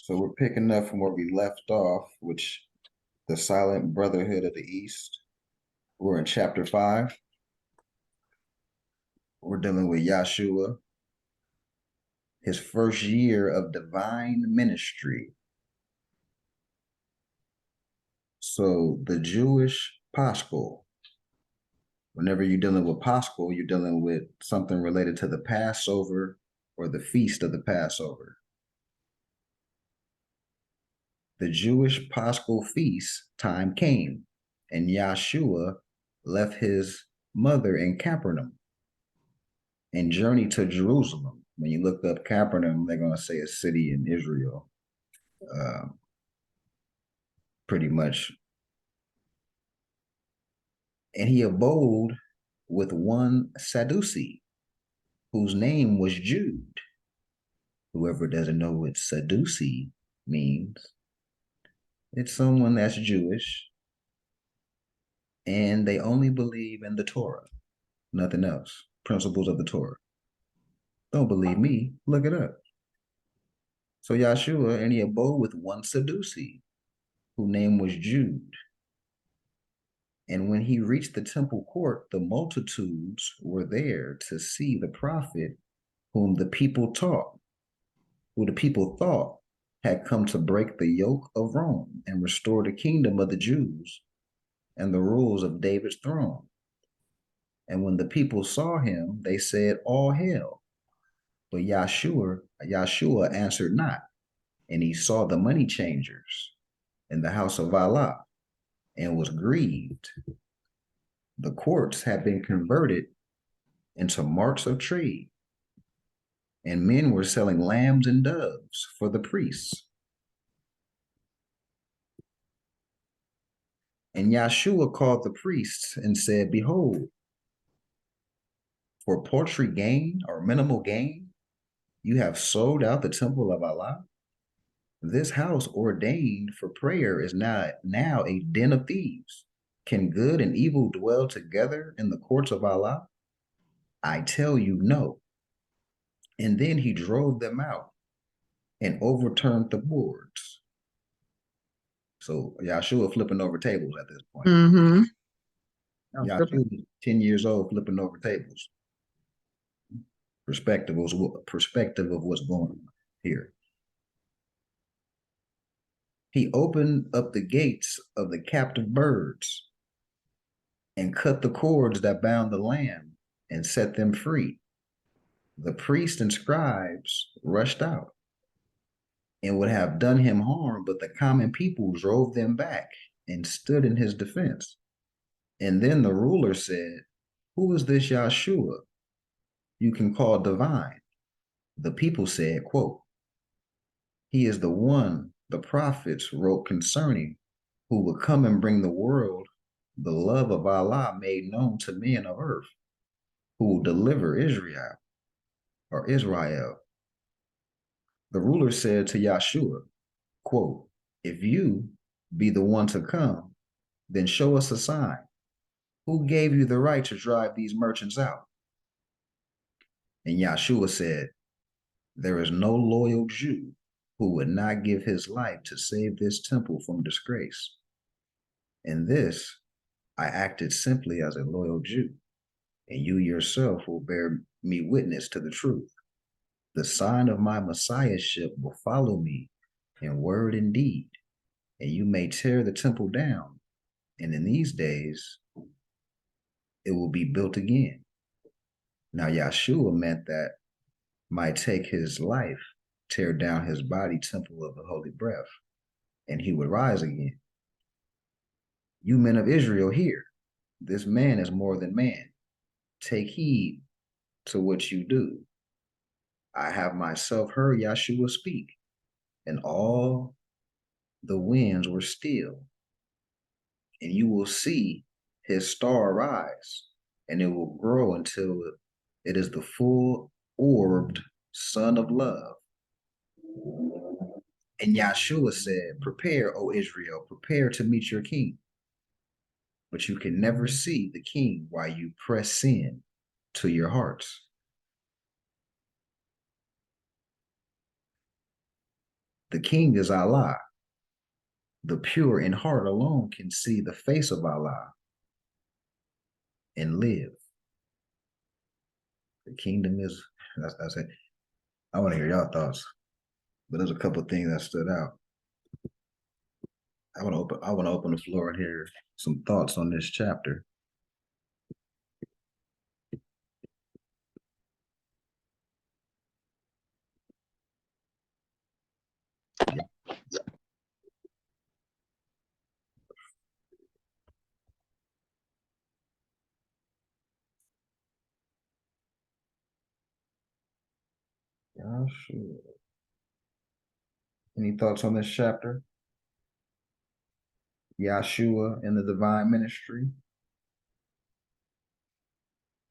So we're picking up from where we left off, which the Silent Brotherhood of the East. We're in chapter 5. We're dealing with Yahshua, his first year of divine ministry. So the Jewish Paschal, whenever you're dealing with Paschal, you're dealing with something related to the Passover or the feast of the Passover. The Jewish Paschal feast time came, and Yahshua left his mother in Capernaum and journeyed to Jerusalem. When you look up Capernaum, they're going to say a city in Israel, uh, pretty much. And he abode with one Sadducee, whose name was Jude. Whoever doesn't know what Sadducee means, it's someone that's Jewish and they only believe in the Torah, nothing else, principles of the Torah. Don't believe me, look it up. So Yahshua, and he abode with one Sadducee, whose name was Jude. And when he reached the temple court, the multitudes were there to see the prophet whom the people taught, who the people thought had come to break the yoke of Rome and restore the kingdom of the Jews and the rules of David's throne. And when the people saw him, they said, "All hail." But Yahshua answered not, and he saw the money changers in the house of Allah and was grieved. The courts had been converted into marts of trade, and men were selling lambs and doves for the priests. And Yahshua called the priests and said, "Behold, for paltry gain or minimal gain, you have sold out the temple of Allah. This house ordained for prayer is now a den of thieves. Can good and evil dwell together in the courts of Allah? I tell you, no." And then he drove them out and overturned the boards. So Yahshua flipping over tables at this point. Mm-hmm. Yahshua was 10 years old flipping over tables. Perspective of what's going on here. He opened up the gates of the captive birds and cut the cords that bound the lamb and set them free. The priests and scribes rushed out and would have done him harm, but the common people drove them back and stood in his defense. And then the ruler said, "Who is this Yahshua you can call divine?" The people said, quote, "He is the one the prophets wrote concerning, who would come and bring the world the love of Allah made known to men of earth, who will deliver Israel or Israel." The ruler said to Yahshua, quote, "If you be the one to come, then show us a sign. Who gave you the right to drive these merchants out?" And Yahshua said, "There is no loyal Jew who would not give his life to save this temple from disgrace. In this, I acted simply as a loyal Jew, and you yourself will bear me witness to the truth. The sign of my messiahship will follow me in word and deed, and you may tear the temple down, and in these days it will be built again." Now Yahshua meant that might take his life, tear down his body temple of the holy breath, and he would rise again. "You men of Israel, hear, this man is more than man. Take heed to what you do. I have myself heard Yahshua speak, and all the winds were still, and you will see his star rise, and it will grow until it is the full orbed sun of love. And Yahshua said, "Prepare, O Israel, prepare to meet your king. But you can never see the king while you press sin to your hearts." The king is Allah. The pure in heart alone can see the face of Allah and live. The kingdom is, that's it. I want to hear y'all thoughts, but there's a couple of things that stood out. I want to open the floor and hear some thoughts on this chapter. Yahshua. Any thoughts on this chapter? Yahshua in the divine ministry.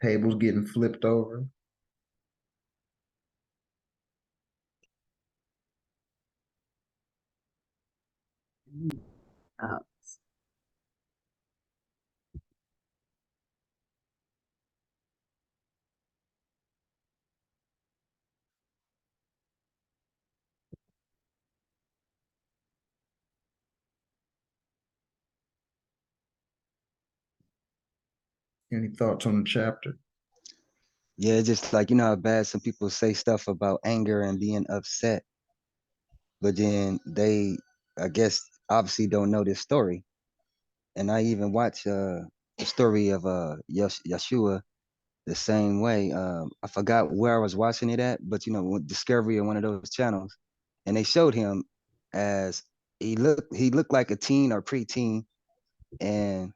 Tables getting flipped over. Uh, Any thoughts on the chapter? Yeah, it's just like, you know how bad some people say stuff about anger and being upset, but then they, I guess, obviously don't know this story. And I even watch the story of Yeshua the same way. I forgot where I was watching it at, but you know, Discovery or one of those channels, and they showed him as he looked like a teen or preteen, and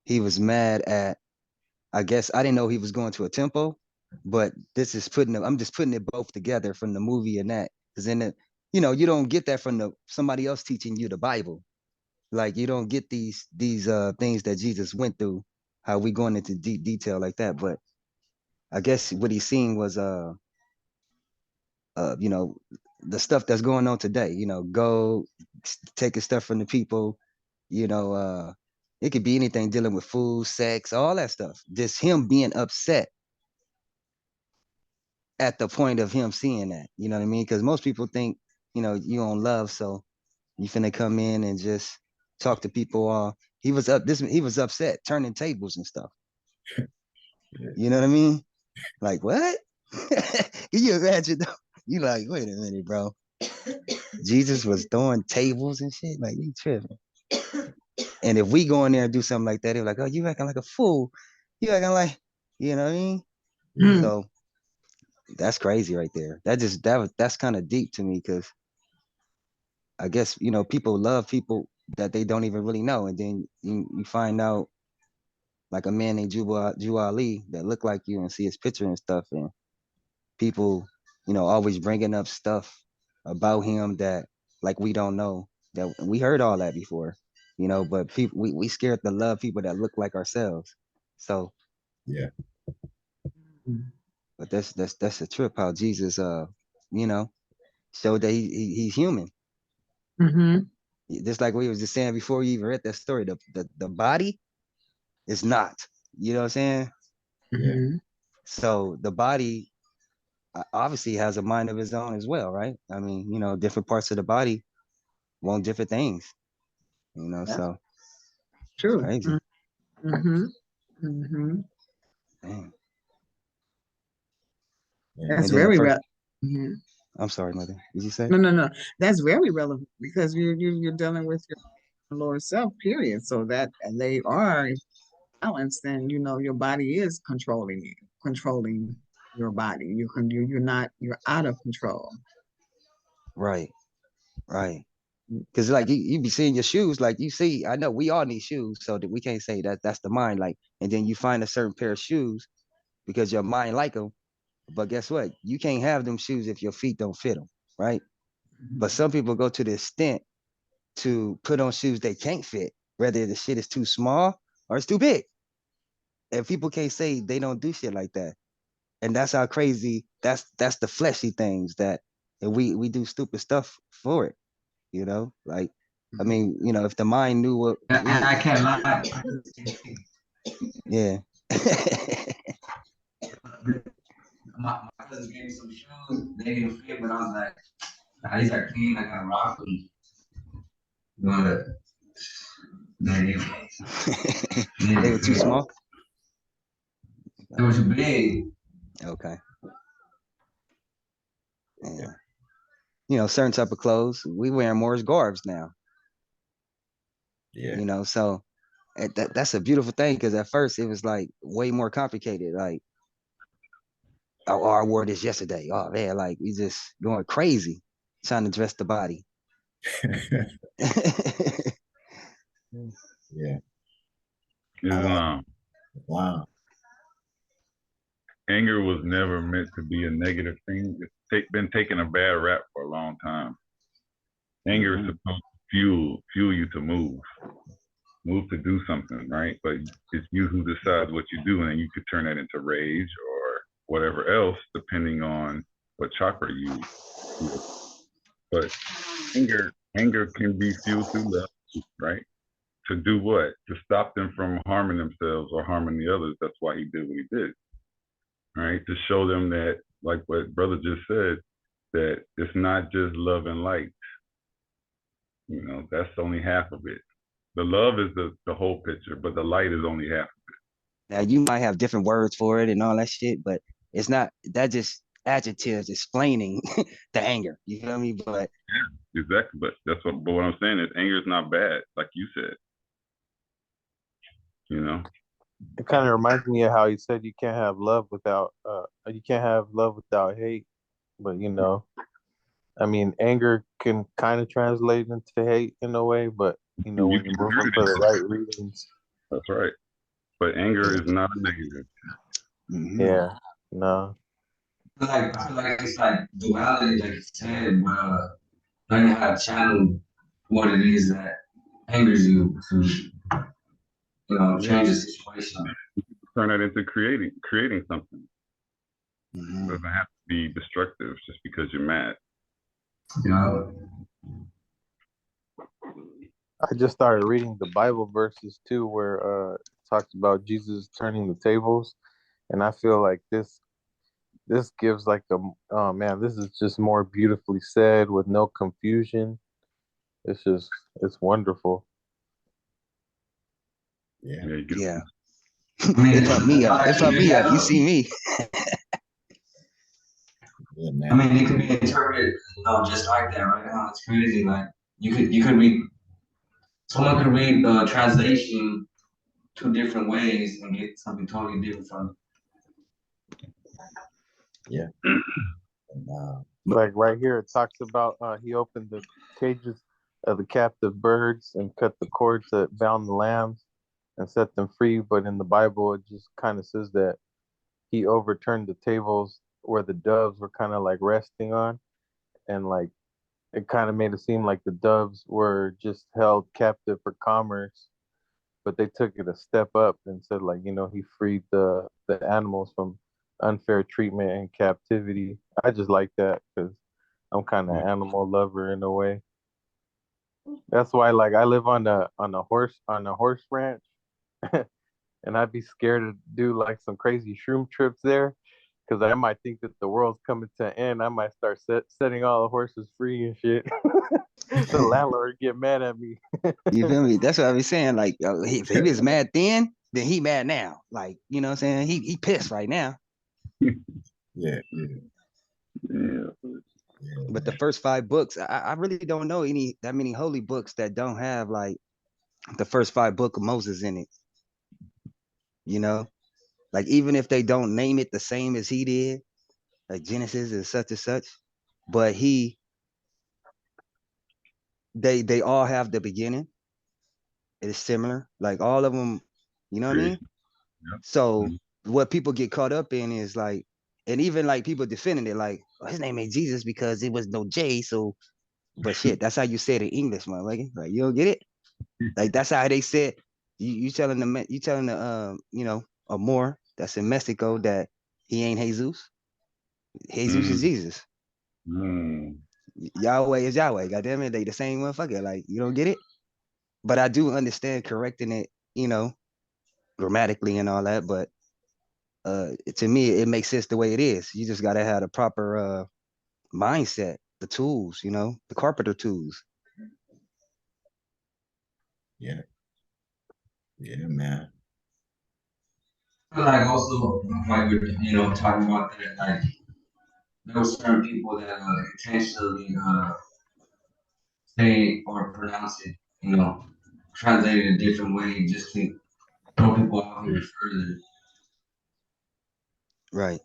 he was mad at, I guess I didn't know he was going to a temple, but this is I'm just putting it both together from the movie and that. Because in it, you know, you don't get that from somebody else teaching you the Bible. Like you don't get these things that Jesus went through, how we going into deep detail like that. But I guess what he's seeing was you know, the stuff that's going on today, you know, taking stuff from the people, you know, it could be anything dealing with food, sex, all that stuff. Just him being upset at the point of him seeing that. You know what I mean? Because most people think, you know, you on love, so you finna come in and just talk to people. He was upset, turning tables and stuff. You know what I mean? Like what? Can you imagine? You like, wait a minute, bro. Jesus was throwing tables and shit. Like you tripping. And if we go in there and do something like that, they're like, oh, you acting like a fool. You acting like, you know what I mean? mm, So that's crazy right there. That's kind of deep to me because I guess, you know, people love people that they don't even really know. And then you find out like a man named Jew Ali that look like you and see his picture and stuff. And people, you know, always bringing up stuff about him that like we don't know, that we heard all that before, you know, but people, we scared to love people that look like ourselves. So, Yeah. but that's a trip how Jesus, you know, showed that he's human. mm-hmm, Just like we was just saying before you even read that story, the body is not. You know what I'm saying? Yeah. mm-hmm. So the body obviously has a mind of its own as well, right? I mean, you know, different parts of the body want different things. You know, That's so it's true. crazy. Mm-hmm, mm-hmm. Dang. Yeah. That's And then the very first, mhm. I'm sorry, mother. Did you say? No, no, no. That's very relevant because you're dealing with your lower self, period. So that and they are balanced, and you know your body is controlling your body. You're not you're out of control. Right, right. Because like you be seeing your shoes, like you see, I know we all need shoes, so that we can't say that that's the mind. Like, and then you find a certain pair of shoes because your mind like them. But guess what? You can't have them shoes if your feet don't fit them, right? But Mhm. some people go to the extent to put on shoes they can't fit, whether the shit is too small or it's too big. And people can't say they don't do shit like that. And that's how crazy that's the fleshy things that and we do stupid stuff for it, you know? Like, I mean, you know, if the mind knew what And we I can't lie. yeah. My cousin gave me some shoes. They didn't fit, but I was like, These are clean. I got rock them, but they They were too small. they were too big. Okay. Yeah. You know, certain type of clothes, we wearing more as garbs now. Yeah. You know, so that's a beautiful thing because at first it was like way more complicated. Like, oh, I wore this yesterday. Oh man, like we just going crazy trying to dress the body. Yeah. Islam. Wow. Anger was never meant to be a negative thing. It's been taking a bad rap for a long time. Anger is supposed to fuel you to move to do something, right? But it's you who decides what you do, and then you could turn that into rage or whatever else, depending on what chakra you feel. But anger can be fueled through love, right? To do what? To stop them from harming themselves or harming the others. That's why he did what he did, right? To show them that, like what brother just said, that it's not just love and light. You know, that's only half of it. The love is the whole picture, but the light is only half. Now you might have different words for it and all that shit, but it's not that just adjectives explaining the anger. You feel me? But Exactly. But but what I'm saying is anger is not bad, like you said. You know? It kind of reminds me of how he said you can't have love without hate. But you know, I mean, anger can kind of translate into hate in a way, but you know, You when can you're moving turn for the it. right reasons, That's right. But anger is not a negative. yeah, no, I feel like it's like duality, like you said, but learning how to channel what it is that angers you to, change the situation. Turn that into creating something. It Mhm. doesn't have to be destructive just because you're mad. Yeah. I just started reading the Bible verses too, where it talks about Jesus turning the tables, and I feel like this gives like a oh man, this is just more beautifully said with no confusion. It's wonderful. Yeah. Yeah, you get Yeah. I mean, It fucked me up. It fucked me up. You yeah, see me. Yeah, I man. mean, it could be interpreted, just like that, right now. It's crazy. Like you could read, someone could read the translation two different ways and get something totally different from it. Yeah. And, Like right here, it talks about he opened the cages of the captive birds and cut the cords that bound the lambs and set them free. But in the Bible, it just kind of says that he overturned the tables where the doves were kind of like resting on, and like it kind of made it seem like the doves were just held captive for commerce, but they took it a step up and said like, you know, he freed the animals from unfair treatment and captivity. I just like that because I'm kind of animal lover in a way. That's why like I live on a horse ranch, and I'd be scared to do like some crazy shroom trips there because I might think that the world's coming to an end. I might start setting all the horses free and shit. The landlord get mad at me. You feel me? That's what I was saying. Like, if he was mad then he mad now. Like, you know what I'm saying? He pissed right now. yeah. Yeah. yeah. Yeah. But the first 5 books, I really don't know that many holy books that don't have like the first 5 book of Moses in it. You know, like even if they don't name it the same as he did, like Genesis is such and such, but they all have the beginning. It is similar, like all of them. You know what I mean? Yep. So what people get caught up in is like, and even like people defending it, like, oh, his name ain't Jesus because it was no J. So, but shit, that's how you say it in English, motherfucker. Like, you don't get it? Like that's how they said. You telling the a Moor that's in Mexico that he ain't Jesus. Jesus is Jesus. Mm. Yahweh is Yahweh. Goddamn it, they the same motherfucker. Like you don't get it. But I do understand correcting it, grammatically and all that. But to me, it makes sense the way it is. You just gotta have the proper mindset the tools, the carpenter tools. Yeah. Yeah, man. I feel like also, like, talking about that, like, there were certain people that intentionally say or pronounce it, translate it a different way just to throw people off even further. Right.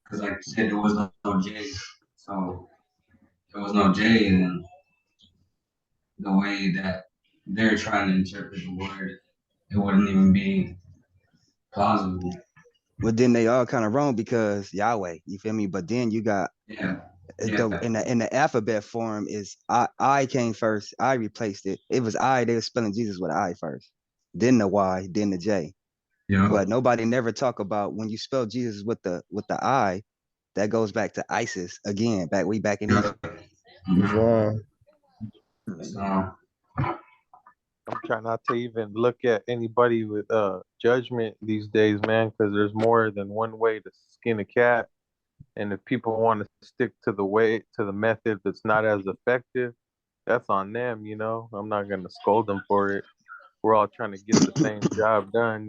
Because, like you said, there was no J. So, there was no J, and then the way that they're trying to interpret the word, it wouldn't even be plausible. But then they all kind of wrong because Yahweh, you feel me? But then you got Yeah. in the alphabet form is I came first. I replaced it. It was I. They were spelling Jesus with an I first, then the Y, then the J. Yeah. But nobody never talk about when you spell Jesus with the I, that goes back to ISIS again, way back in Egypt. Islam. So, I'm trying not to even look at anybody with judgment these days, man, because there's more than one way to skin a cat. And if people want to stick to the method that's not as effective, that's on them, I'm not gonna scold them for it. We're all trying to get the same job done,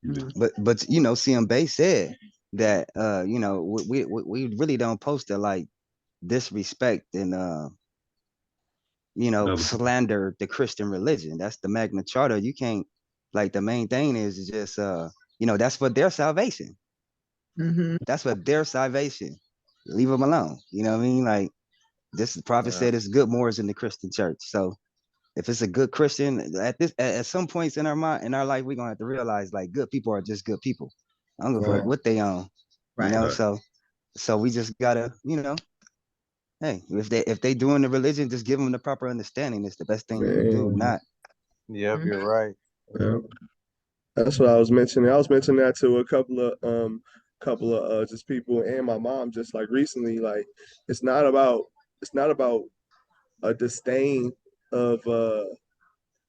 Mhm. But CM Bay said that we really don't post to like disrespect and Another- slander the Christian religion. That's the Magna Charta. You can't, like, the main thing is just that's for their salvation. Mhm. That's for their salvation. Leave them alone. You know what I mean? Like, the prophet said it's good mores in the Christian church. So if it's a good Christian at some points in our life, we're gonna have to realize, like, good people are just good people. I don't give a fuck what they own. Right. Right. So we just gotta, hey, if they doing the religion, just give them the proper understanding. It's the best thing you can do. Man. Not Yep, Mhm. you're right. Yeah. That's what I was mentioning. I was mentioning that to a couple of just people and my mom just like recently. Like it's not about a disdain of uh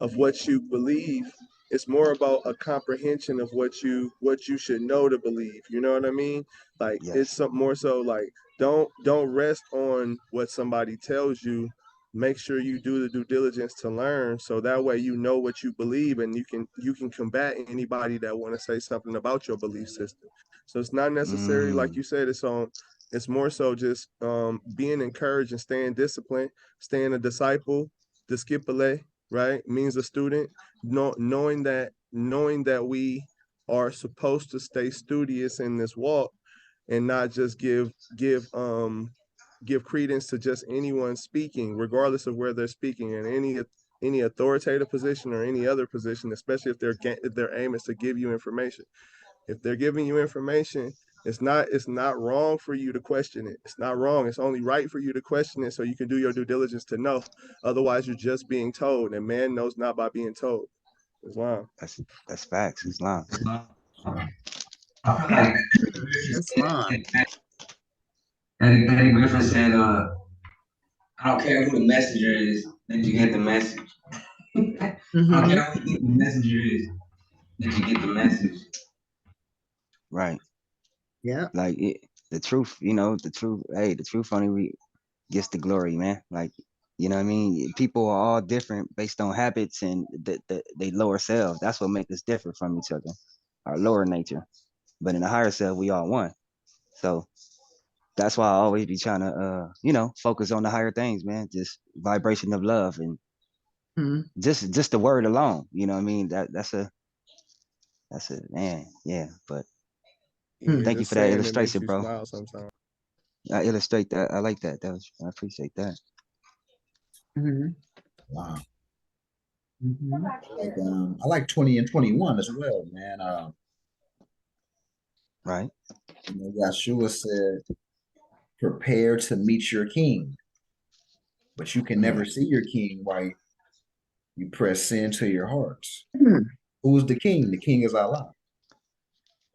of what you believe. It's more about a comprehension of what you should know to believe. You know what I mean? Like it's yes. some more so like don't rest on what somebody tells you. Make sure you do the due diligence to learn, so that way you know what you believe, and you can combat anybody that want to say something about your belief system. So it's not necessarily like Mm, you said. It's more so just being encouraged and staying disciplined, staying a disciple, disciple, right? Means a student, knowing that we are supposed to stay studious in this walk and not just give credence to just anyone speaking, regardless of where they're speaking, in any authoritative position or any other position, especially if their aim is to give you information. If they're giving you information, it's not wrong for you to question it. It's not wrong. It's only right for you to question it so you can do your due diligence to know. Otherwise, you're just being told, and man knows not by being told. Islam. that's facts. Islam. I feel like Islam. Eddie Griffin said, I don't care who the messenger is, that you get the message. I don't Mhm. care who the messenger is, that you get the message. Right. Yeah. Like the truth. The truth. Hey, the truth only gets the glory, man. Like, you know what I mean? People are all different based on habits and they lower self. That's what makes us different from each other, our lower nature. But in the higher self, we all one. So that's why I always be trying to, focus on the higher things, man. Just vibration of love and Mhm. just the word alone. You know what I mean? That's a man. Yeah. But Yeah, thank you just for that saying it makes illustration, you bro. smile sometimes. I illustrate that. I like that. I appreciate that. Mhm. Wow. Mhm. I like 20 and 21 as well, man. Right. Yeshua said, prepare to meet your king, but you can never Mm, see your king while you press sin to your hearts. Mhm. Who's the king? The king is Allah.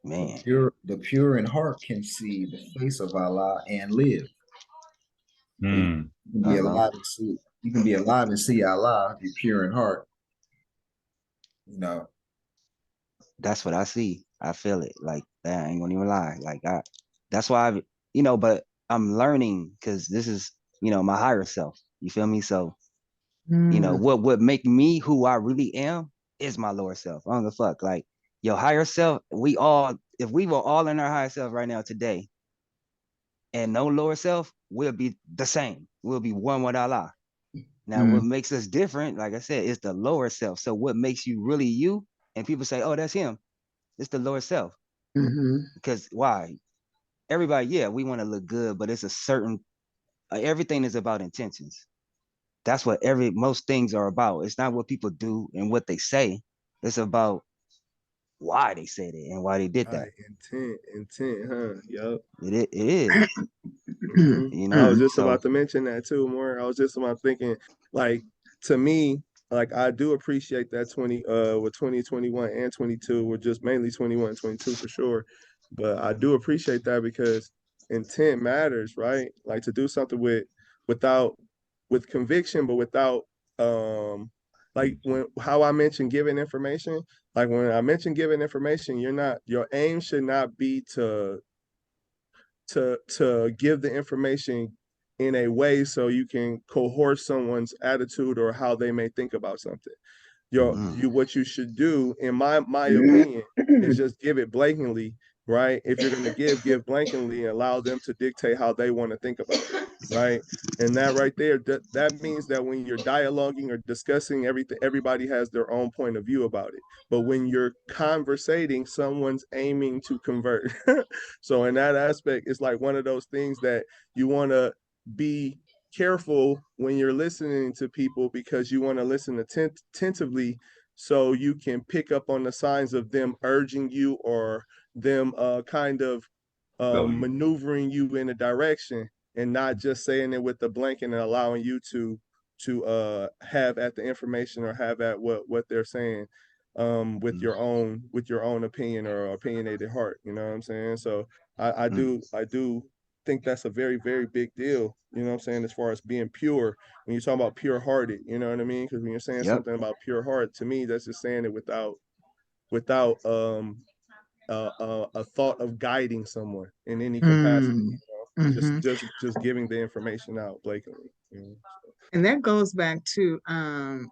man. The pure in heart can see the face of Allah and live. So you Mm. can be Uh-huh. alive and see. You can be alive and see Allah if you're pure in heart. You know, That's what I see. I feel it. Like, I ain't gonna even lie. Like, that's why but I'm learning because this is, my higher self. You feel me? So, what make me who I really am is my lower self. I don't give a fuck. Like your higher self, if we were all in our higher self right now today and no lower self, we'll be the same. We'll be one with Allah. Now, what makes us different, like I said, is the lower self. So what makes you really you? And people say, oh, that's him. It's the lower self. Because why? Everybody, yeah, we want to look good, but it's a certain, everything is about intentions. That's what most things are about. It's not what people do and what they say. It's about why they said it and why they did that. Intent, huh? Yup. It is. I was just so about to mention that too, more. I was just about thinking, like, to me, like I do appreciate that 2021 and 22, or just mainly 21 and 22 for sure. But I do appreciate that because intent matters, right? Like to do something without with conviction, but without like when how I mentioned giving information, like when I mentioned giving information, your aim should not be to give the information in a way so you can coerce someone's attitude or how they may think about something. What you should do, in my opinion, is just give it blatantly, right? If you're gonna give blatantly and allow them to dictate how they want to think about it, right? And that right there, that means that when you're dialoguing or discussing everything, everybody has their own point of view about it. But when you're conversating, someone's aiming to convert. So in that aspect, it's like one of those things that you want to be careful when you're listening to people, because you want to listen attentively so you can pick up on the signs of them urging you or them kind of maneuvering you in a direction, and not just saying it with the blanket and allowing you to have at the information or have at what they're saying with your own opinion or opinionated heart. You know what I'm saying? So I do think that's a very, very big deal, you know what I'm saying, as far as being pure. When you're talking about pure hearted, you know what I mean? Because when you're saying something about pure heart, to me, that's just saying it without a thought of guiding someone in any capacity, just giving the information out blatantly. And that goes back to the,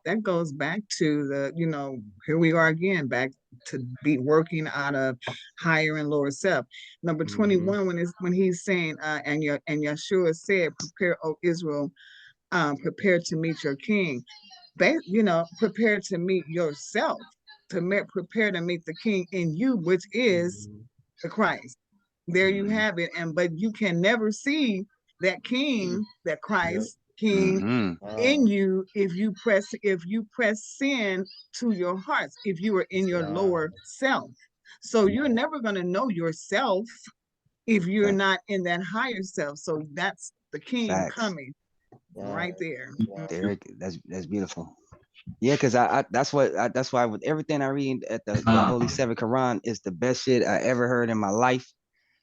here we are again, back to be working out of higher and lower self. Number 21, when he's saying, and Yeshua said, prepare, O Israel, prepare to meet your king. Prepare to meet yourself, prepare to meet the king in you, which is the Christ. There you have it. But you can never see that king, that Christ king in you if you press sin to your hearts, if you are in your lower self. So you're never going to know yourself if you're not in that higher self. So that's the king coming right there. Derek, that's beautiful. Yeah, because that's why with everything I read at the Holy Seven Quran is the best shit I ever heard in my life.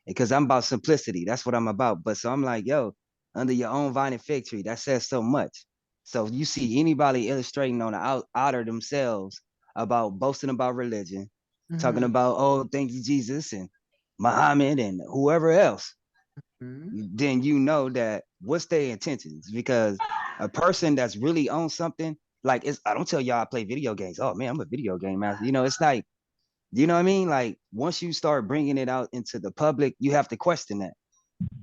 Because I'm about simplicity. That's what I'm about. But so I'm like, yo, under your own vine and fig tree, that says so much. So you see anybody illustrating on the outer themselves about boasting about religion, talking about, oh, thank you, Jesus, and Muhammad and whoever else, then you know that what's their intentions. Because a person that's really on something, like I don't tell y'all I play video games. Oh man, I'm a video game master. It's like, you know what I mean? Like once you start bringing it out into the public, you have to question that,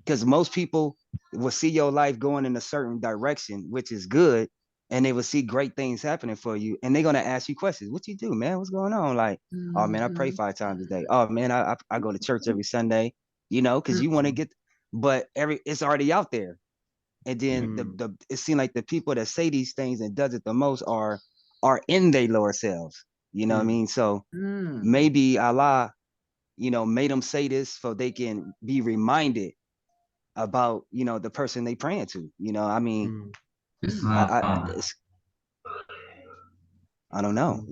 because most people will see your life going in a certain direction, which is good, and they will see great things happening for you, and they're gonna ask you questions. What you do, man? What's going on? Like, oh man, I pray 5 times a day. Oh man, I go to church every Sunday. Because you want to get, but it's already out there, and then it seems like the people that say these things and does it the most are in their lower selves. You know what I mean? So maybe Allah, made them say this so they can be reminded about, the person they praying to. I mean, I don't know.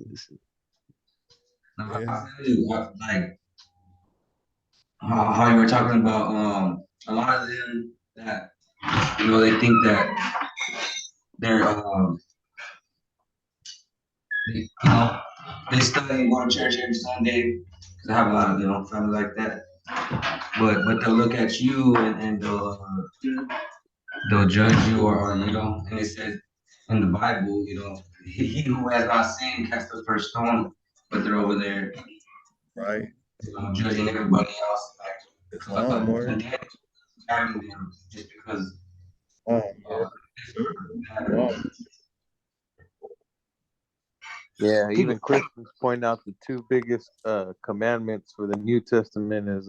Like how you were talking about a lot of them that they think that they're they study and go to church every Sunday, because I have a lot of family like that. but they'll look at you and they'll judge you or you know, and it says in the Bible, you know, he who has not sinned cast the first stone, but they're over there, Right. you know, judging everybody else, Come on, Morgan. condemning them just because Come uh, on, Morgan. Yeah, People, even Christians point out the two biggest commandments for the New Testament is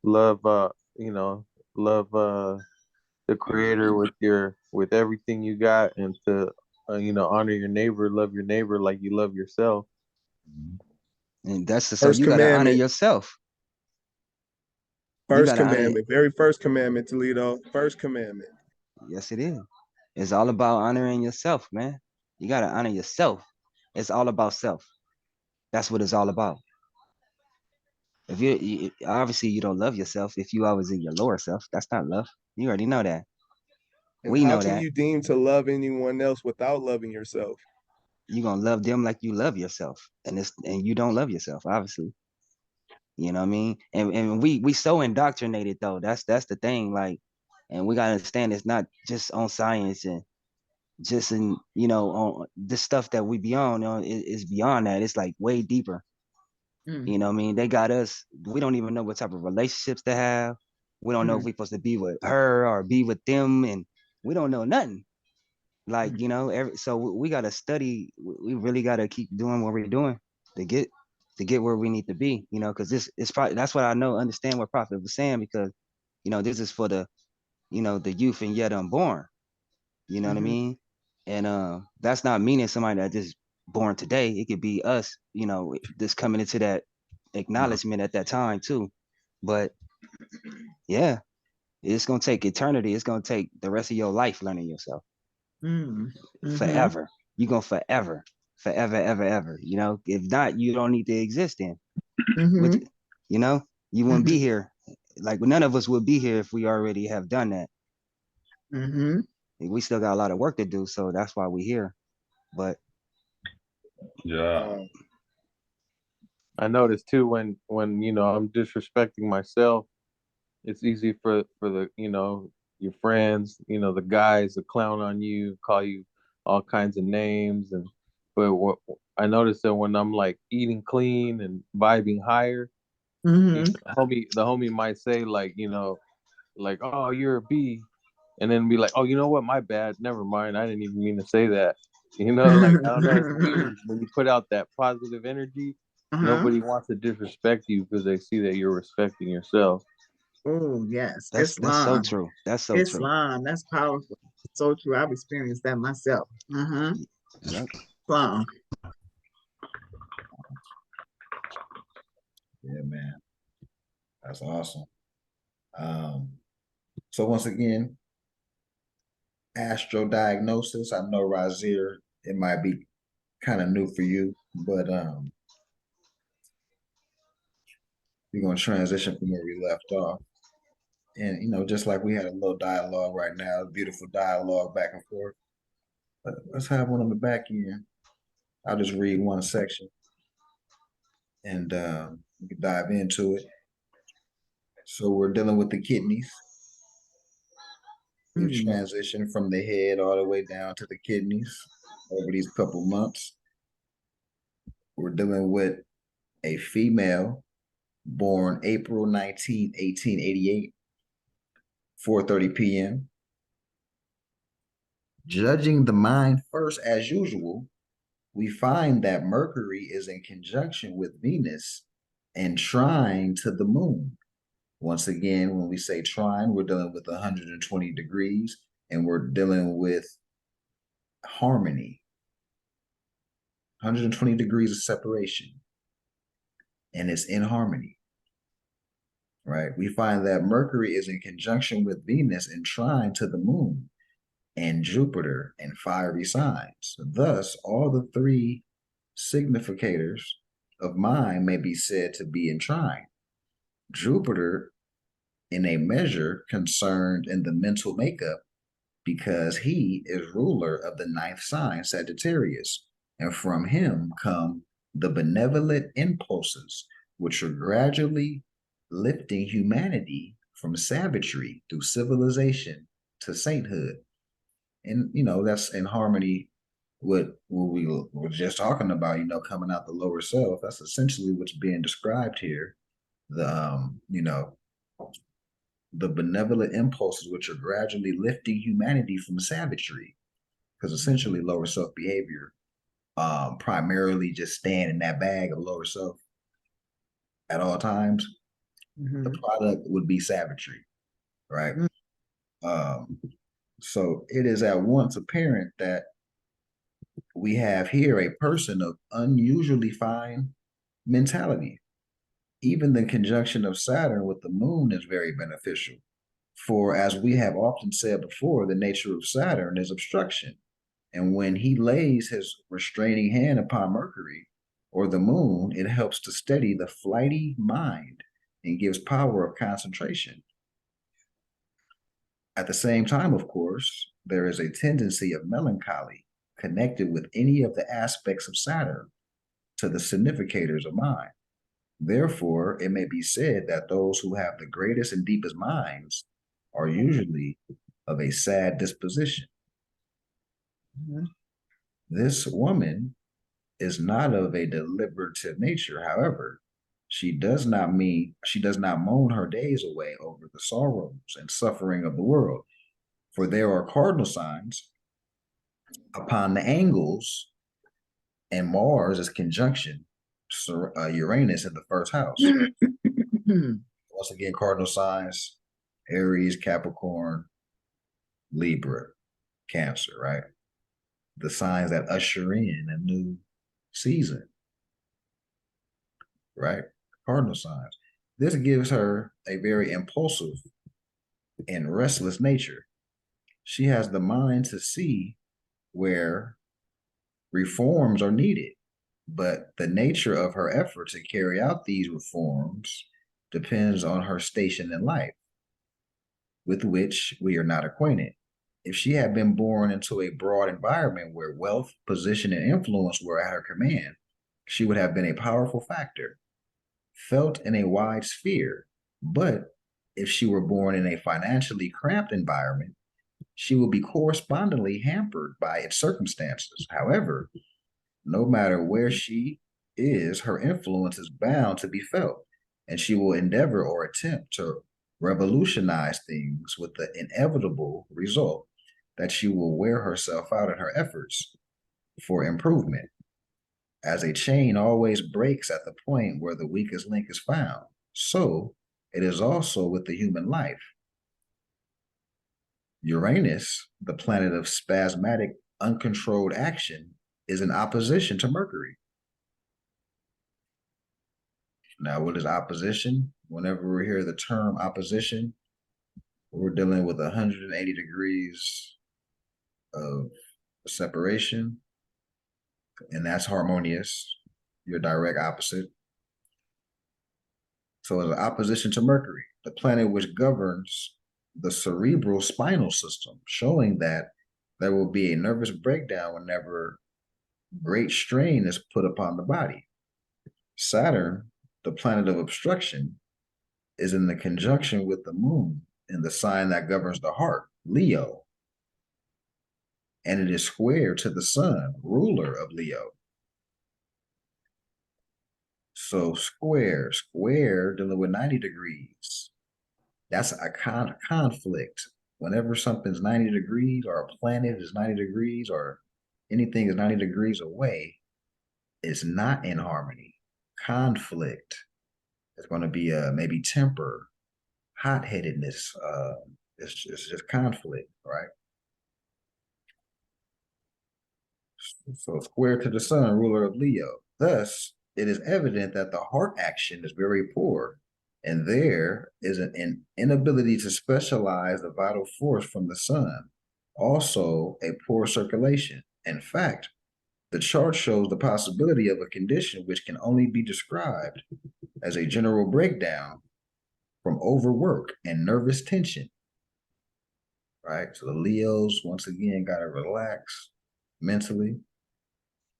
love love the creator with everything you got, and to honor your neighbor, love your neighbor like you love yourself. and so First you gotta honor commandment. yourself. You First gotta honor. commandment. Very first commandment, Toledo. First commandment. Yes, it is. It's all about honoring yourself, man. You gotta honor yourself. It's all about self. That's what it's all about. If obviously you don't love yourself, if you always in your lower self, that's not love. You already know that. And We how know can that. you deem to love anyone else without loving yourself? You're gonna love them like you love yourself, and you don't love yourself, obviously. You know what I mean? And we so indoctrinated though. That's the thing. Like, and we gotta understand it's not just on science and just in on the stuff that we be on. Is beyond that. It's like way deeper. Mm. You know what I mean? They got us. We don't even know what type of relationships they have. We don't know if we're supposed to be with her or be with them, and we don't know nothing. Like, so we gotta study. We really gotta keep doing what we're doing to get where we need to be. Because it's probably that's what I know. Understand what Prophet was saying, because this is for the youth and yet unborn. You know what I mean? And that's not meaning somebody that just born today. It could be us. Just coming into that acknowledgement at that time too. But yeah, it's gonna take eternity. It's gonna take the rest of your life learning yourself. Forever. You're gonna forever, ever, ever. If not, you don't need to exist then. Which, you wouldn't be here. Like, none of us would be here if we already have done that. We still got a lot of work to do, so that's why we're here. But Yeah. I noticed too when I'm disrespecting myself, it's easy for the your friends, the guys to clown on you, call you all kinds of names, but what I noticed that when I'm like eating clean and vibing higher, the homie might say like like, oh, you're a B, and then be like, oh, you know what, my bad, never mind, I didn't even mean to say that. Like, I don't know, it's weird when you put out that positive energy. Nobody wants to disrespect you because they see that you're respecting yourself. Oh, yes. that's so true. That's so true. Islam, that's powerful. So true. I've experienced that myself. Yep. Islam. Yeah, man. That's awesome. So once again, astro diagnosis. I know, Razir, it might be kind of new for you, but we're gonna transition from where we left off. And just like we had a little dialogue right now, beautiful dialogue back and forth. But let's have one on the back end. I'll just read one section and we can dive into it. So we're dealing with the kidneys. We've transitioned from the head all the way down to the kidneys over these couple months. We're dealing with a female born April 19, 1888, 4:30 p.m. Judging the mind first, as usual, we find that Mercury is in conjunction with Venus and trine to the moon. Once again, when we say trine, we're dealing with 120 degrees and we're dealing with harmony. 120 degrees of separation. And it's in harmony. Right? We find that Mercury is in conjunction with Venus and trine to the moon and Jupiter and fiery signs. Thus, all the three significators of mind may be said to be in trine. Jupiter, in a measure, concerned in the mental makeup because he is ruler of the ninth sign, Sagittarius, and from him come the benevolent impulses, which are gradually lifting humanity from savagery through civilization to sainthood. And that's in harmony with what we were just talking about, coming out the lower self. That's essentially what's being described here. The benevolent impulses which are gradually lifting humanity from savagery, because essentially lower self behavior primarily just staying in that bag of lower self at all times. The product would be savagery, right? So it is at once apparent that we have here a person of unusually fine mentality. Even the conjunction of Saturn with the moon is very beneficial. For as we have often said before, the nature of Saturn is obstruction. And when he lays his restraining hand upon Mercury or the moon, it helps to steady the flighty mind and gives power of concentration. At the same time, of course, there is a tendency of melancholy connected with any of the aspects of Saturn to the significators of mind. Therefore, it may be said that those who have the greatest and deepest minds are usually of a sad disposition. This woman is not of a deliberative nature. However, she does not moan her days away over the sorrows and suffering of the world, for there are cardinal signs upon the angles, and Mars is conjunction Uranus in the first house. Once again, cardinal signs: Aries, Capricorn, Libra, Cancer, right? The signs that usher in a new season, right? Cardinal signs. This gives her a very impulsive and restless nature. She has the mind to see where reforms are needed, but the nature of her effort to carry out these reforms depends on her station in life, with which we are not acquainted. If she had been born into a broad environment where wealth, position, and influence were at her command, she would have been a powerful factor, felt in a wide sphere. But if she were born in a financially cramped environment, she will be correspondingly hampered by its circumstances. However, no matter where she is, her influence is bound to be felt, and she will endeavor or attempt to revolutionize things with the inevitable result that she will wear herself out in her efforts for improvement. As a chain always breaks at the point where the weakest link is found, so it is also with the human life. Uranus, the planet of spasmodic, uncontrolled action, is in opposition to Mercury. Now, what is opposition? Whenever we hear the term opposition, we're dealing with 180 degrees of separation, and that's harmonious, your direct opposite. So it's an opposition to Mercury, the planet which governs the cerebral spinal system, showing that there will be a nervous breakdown whenever great strain is put upon the body. Saturn, the planet of obstruction, is in the conjunction with the moon in the sign that governs the heart, Leo. And it is square to the sun, ruler of Leo. So square dealing with 90 degrees. That's a conflict. Whenever something's 90 degrees or a planet is 90 degrees or anything is 90 degrees away, it's not in harmony. Conflict. It's going to be maybe temper, hot-headedness. It's just conflict, right? So square to the sun, ruler of Leo. Thus, it is evident that the heart action is very poor, and there is an inability to specialize the vital force from the sun. Also, a poor circulation. In fact, the chart shows the possibility of a condition which can only be described as a general breakdown from overwork and nervous tension. Right? So the Leos, once again, got to relax mentally,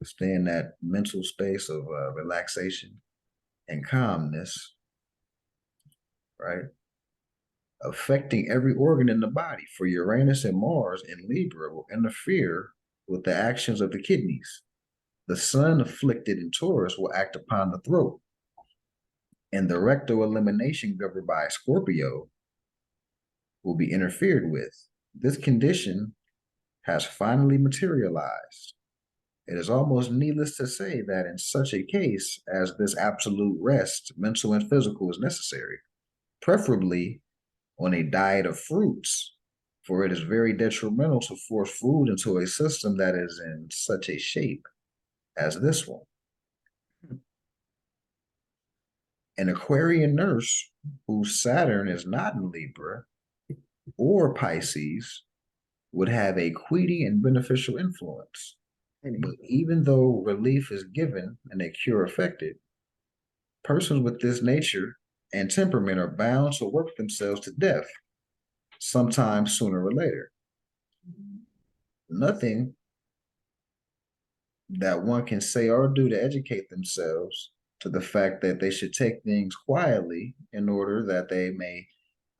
stay in that mental space of relaxation and calmness. right? Affecting every organ in the body, for Uranus and Mars in Libra will interfere with the actions of the kidneys. The sun afflicted in Taurus will act upon the throat, and the rectal elimination governed by Scorpio will be interfered with. This condition has finally materialized. It is almost needless to say that in such a case as this, absolute rest, mental and physical, is necessary, preferably on a diet of fruits, for it is very detrimental to force food into a system that is in such a shape as this one. An Aquarian nurse whose Saturn is not in Libra or Pisces would have a queedy and beneficial influence. But even though relief is given and a cure effected, persons with this nature and temperament are bound to work themselves to death, sometime sooner or later. Nothing that one can say or do to educate themselves to the fact that they should take things quietly in order that they may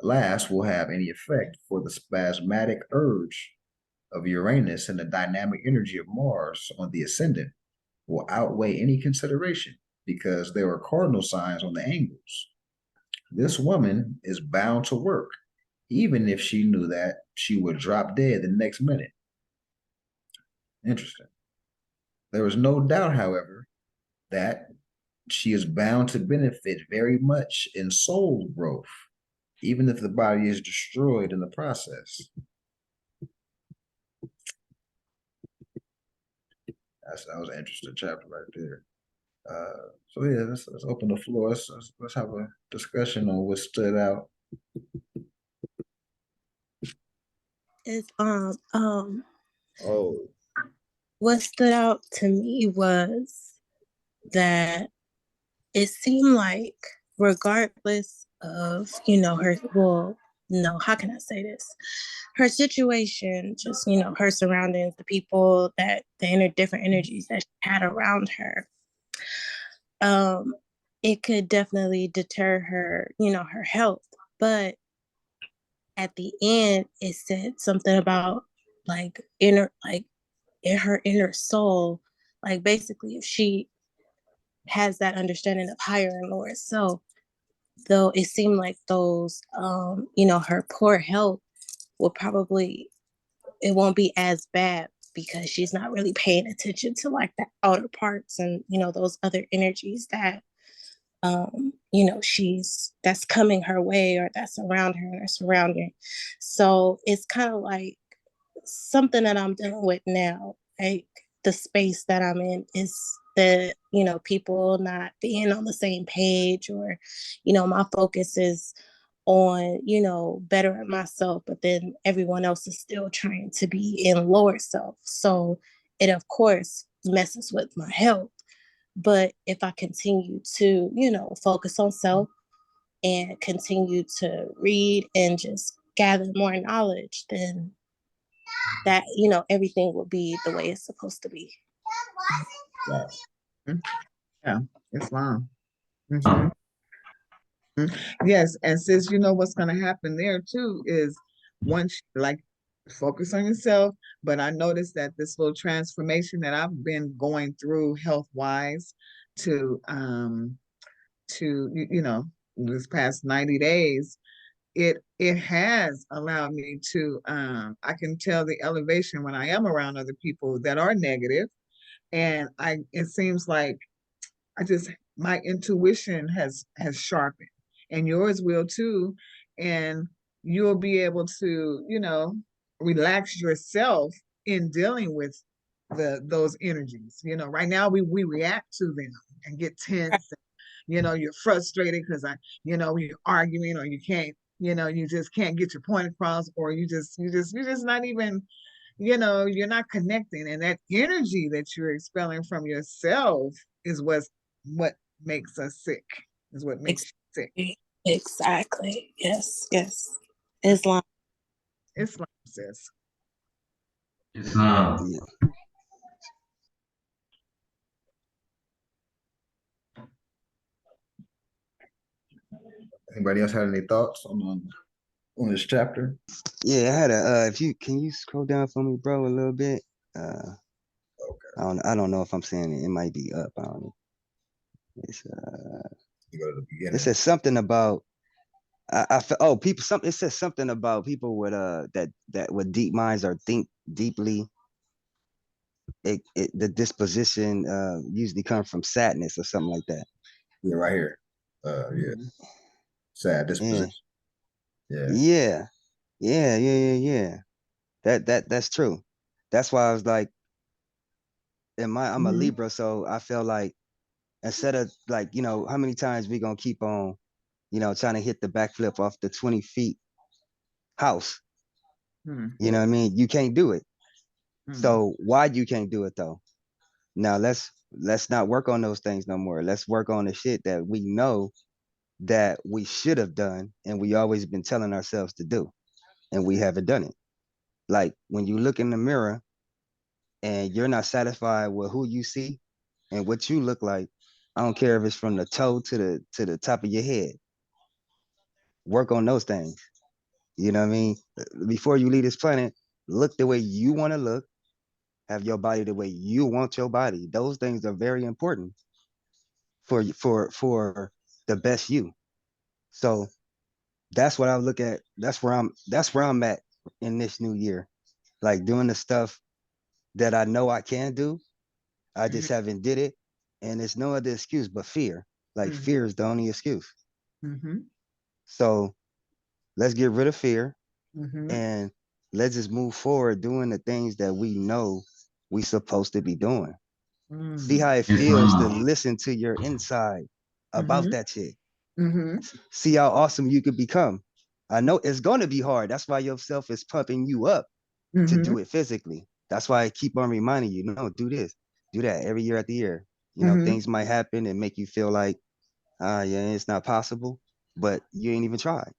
last will have any effect, for the spasmodic urge of Uranus and the dynamic energy of Mars on the ascendant will outweigh any consideration, because there are cardinal signs on the angles. This woman is bound to work, even if she knew that she would drop dead the next minute. Interesting. There is no doubt, however, that she is bound to benefit very much in soul growth, even if the body is destroyed in the process. That was an interesting chapter right there. So yeah, let's open the floor. Let's have a discussion on what stood out. It's Oh, what stood out to me was that it seemed like, regardless of, her, well, no, how can I say this? Her situation, just, her surroundings, the people different energies that she had around her, it could definitely deter her, her health. But at the end, it said something about like in her inner soul, like basically if she has that understanding of higher and lower self, though it seemed like those, her poor health will probably, it won't be as bad because she's not really paying attention to like the outer parts and, those other energies that, that's coming her way or that's around her or surrounding. So it's kind of like something that I'm dealing with now. Like the space that I'm in is that, people not being on the same page, or, my focus is on, bettering myself, but then everyone else is still trying to be in lower self. So it, of course, messes with my health. But if I continue to, focus on self and continue to read and just gather more knowledge, then that, everything will be the way it's supposed to be. Yeah, Islam. Mhm. Yes, and sis, what's going to happen there too is once, like, focus on yourself. But I noticed that this little transformation that I've been going through health wise to this past 90 days, it has allowed me to I can tell the elevation when I am around other people that are negative, and it seems like my intuition has sharpened, and yours will too, and you'll be able to, relax yourself in dealing with those energies. Right now we react to them and get tense. You're frustrated because you're arguing, or you can't, you just can't get your point across, or you're just not even, you're not connecting, and that energy that you're expelling from yourself is what makes us sick, is what makes you sick. Exactly. Yes. Islam. Islam says. It's Yeah. Anybody else had any thoughts on this chapter? Yeah, I had a if you can you scroll down for me, bro, a little bit? I don't know if I'm saying it. It might be up. I don't know. It's You go to the it beginning. says something about oh people something it says something about people with that with deep minds or think deeply. The disposition usually comes from sadness or something like that. Yeah, right here. Yeah, sad Yeah, disposition. Yeah. yeah, yeah. That's true. That's why I was like, I'm a Mhm. Libra, so I feel like instead of like, how many times we gonna keep on, trying to hit the backflip off the 20 feet house. Mhm. You know what I mean? You can't do it. Mhm. So why you can't do it though? Now let's not work on those things no more. Let's work on the shit that we know that we should have done and we always been telling ourselves to do, and we haven't done it. Like when you look in the mirror and you're not satisfied with who you see and what you look like, I don't care if it's from the toe to the top of your head. Work on those things. You know what I mean? Before you leave this planet, look the way you want to look, have your body the way you want your body. Those things are very important for the best you. So that's what I look at. That's where I'm at in this new year. Like doing the stuff that I know I can do. I just haven't did it. And it's no other excuse but fear. Like Mhm. fear is the only excuse. Mhm. So let's get rid of fear Mhm. and let's just move forward doing the things that we know we supposed to be doing. See Mhm. how it Yes, feels to ma'am. listen to your inside about Mhm. that shit. Mhm. See how awesome you could become. I know it's gonna be hard. That's why your self is pumping you up to Mhm. do it physically. That's why I keep on reminding you, no, do this, do that every year at the year. Mhm. Things might happen and make you feel like, yeah, it's not possible, but you ain't even tried.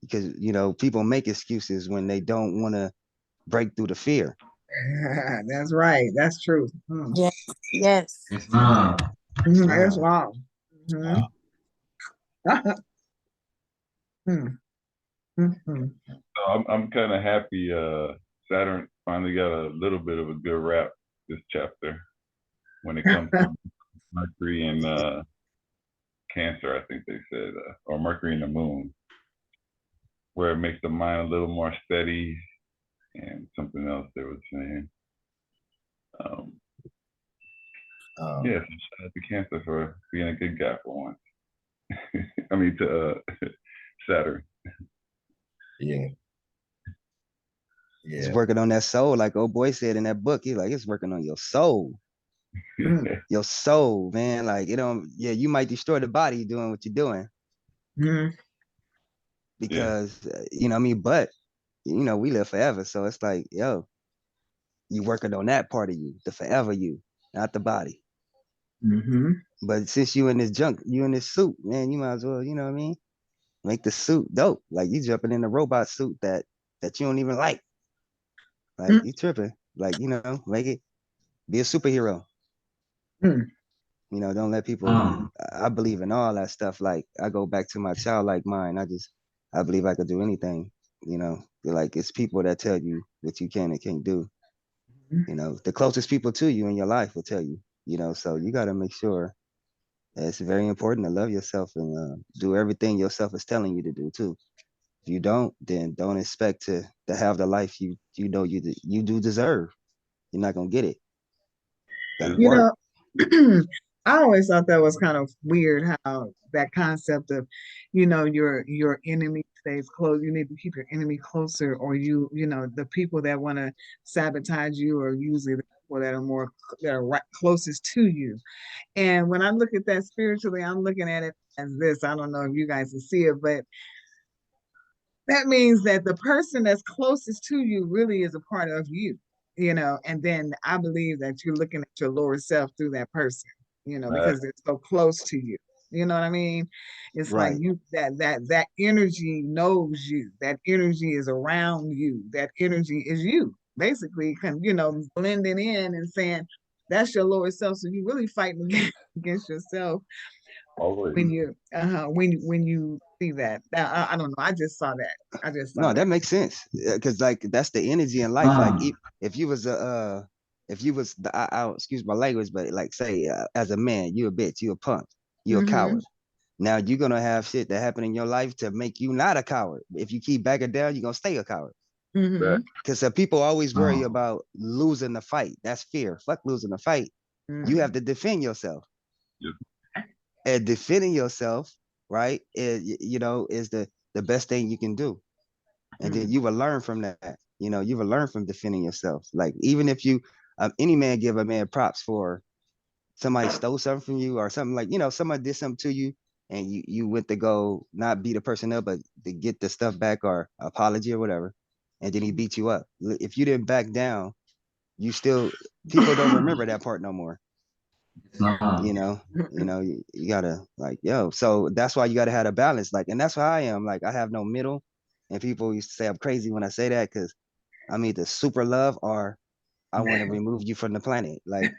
Because, people make excuses when they don't want to break through the fear. That's right. That's true. Mhm. Yes, yes. Yes, ma'am. Mhm. That's Uh, wrong. Mhm. Mhm. Mhm. So I'm kind of happy. Saturn finally got a little bit of a good rap this chapter when it comes to Mercury and Cancer. I think they said, or Mercury and the Moon, where it makes the mind a little more steady, and something else they were saying. Um, yeah, so shout out to Cancer for being a good guy for once. I mean, to Saturn. Yeah. it's Yeah. working on that soul, like old boy said in that book. He's like, it's working on your soul. Your soul, man. Like, yeah, you might destroy the body doing what you're doing Mhm. Yeah. because, what I mean? But, we live forever. So it's like, yo, you working on that part of you, the forever you, not the body. Mhm. But since you in this junk, you in this suit, man, you might as well, you know what I mean? Make the suit dope. Like you jumping in a robot suit that you don't even like. Like Mhm. you tripping. Like, make it be a superhero. Mhm. Don't let people I believe in all that stuff. Like I go back to my childlike mind. I believe I could do anything. Like it's people that tell you what you can and can't do. The closest people to you in your life will tell you, so you gotta make sure it's very important to love yourself and do everything yourself is telling you to do too. If you don't, then don't expect to have the life you do deserve. You're not gonna get it. Gotta You work. know, I always thought that was kind of weird how that concept of, your enemy stays close. You need to keep your enemy closer, or the people that want to sabotage you are usually the people that are right closest to you. And when I look at that spiritually, I'm looking at it as this. I don't know if you guys can see it, but that means that the person that's closest to you really is a part of you, and then I believe that you're looking at your lower self through that person, Right. because they're so close to you. You know what I mean? It's like Right. that energy knows you. That energy is around you. That energy is you. Basically, blending in and saying that's your lower self. So you're really fighting against yourself Always. when you see that. I don't know. I just saw that. I just saw No, that. that makes sense. Cause like that's the energy in life. Like if you was if you was the excuse my language, but like say as a man, you a bitch, you a punk, you a Mhm. coward. Now you're gonna have shit that happen in your life to make you not a coward. If you keep backing down, you're gonna stay a coward. Mhm. Because people always worry about losing the fight. That's fear. Fuck losing the fight. You have to defend yourself. Yep. And defending yourself, right, you know, is the best thing you can do. And then you will learn from that. You know, you will learn from defending yourself. Like even if you, any man give a man props for somebody stole something from you or something like, you know, somebody did something to you and you went to go not beat the person up, but to get the stuff back or apology or whatever. And then he beat you up. If you didn't back down, you still, people don't remember that part no more. You know, you gotta like, yo, so that's why you gotta have a balance. Like, and that's how I am. Like, I have no middle. And people used to say I'm crazy when I say that because I'm either super love or I want to remove you from the planet. Like,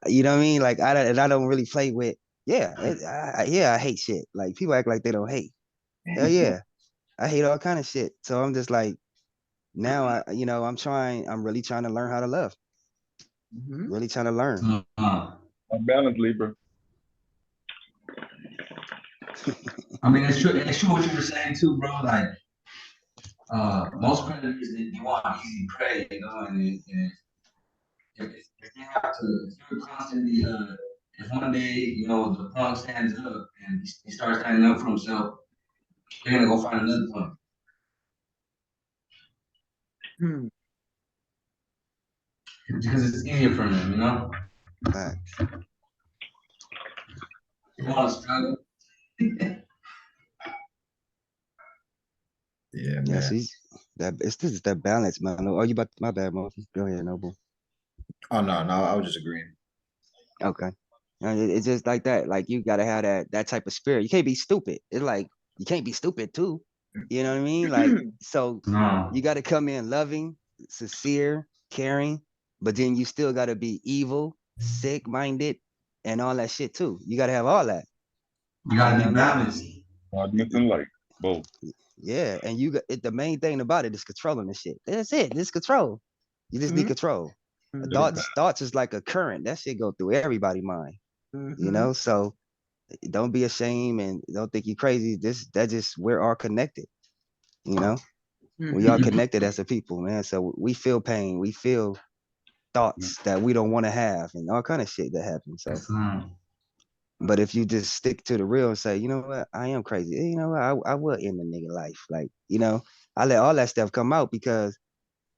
you know what I mean? Like, I don't really play with. Yeah, I hate shit. Like people act like they don't hate. Hell yeah, I hate all kind of shit. So I'm just like, now I'm really trying to learn how to love. Really trying to learn. Balance, Libra. I mean, it's true what you were saying too, bro. Like, most predators they want easy prey, you know, and if they have to, if you're constantly, if one day, you know, the punk stands up and he starts standing up for himself, they're gonna go find another punk because it's easier for them, you know. Facts. You want to struggle. Yeah, Yeah, man. see, this is that balance, man. Oh, you about my bad, Moses. Go ahead, Noble. Oh no, I was just agreeing. Okay. It's just like that. Like you gotta have that type of spirit. You can't be stupid. It's like you can't be stupid too. You know what I mean? Like so you gotta come in loving, sincere, caring, but then you still gotta be evil, sick minded, and all that shit too. You gotta have all that. You gotta be balanced. Darkness and light, both. Yeah, and you got the main thing about it is controlling the shit. That's it. It's control. You just need control. Thoughts is like a current. That shit go through everybody's mind. You know, so don't be ashamed and don't think you're crazy. That just we're all connected. You know, we are connected as a people, man. So we feel pain, we feel thoughts that we don't want to have, and all kind of shit that happens. So, but if you just stick to the real and say, you know what, I am crazy. You know what, I will end the nigga life. Like, you know, I let all that stuff come out because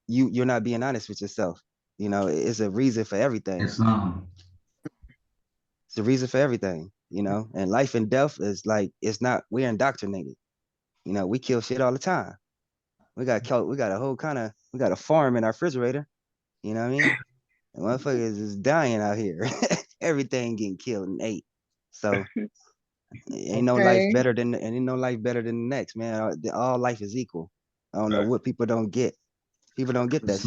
you're not being honest with yourself. You know, it's a reason for everything. It's a reason for everything, you know, and life and death is like, it's not, we're indoctrinated. You know, we kill shit all the time. We got a whole we got a farm in our refrigerator. You know what I mean? And motherfuckers is dying out here. Everything getting killed and ate. So ain't no life better than the next, man. All life is equal. I don't know what people don't get. People don't get that shit.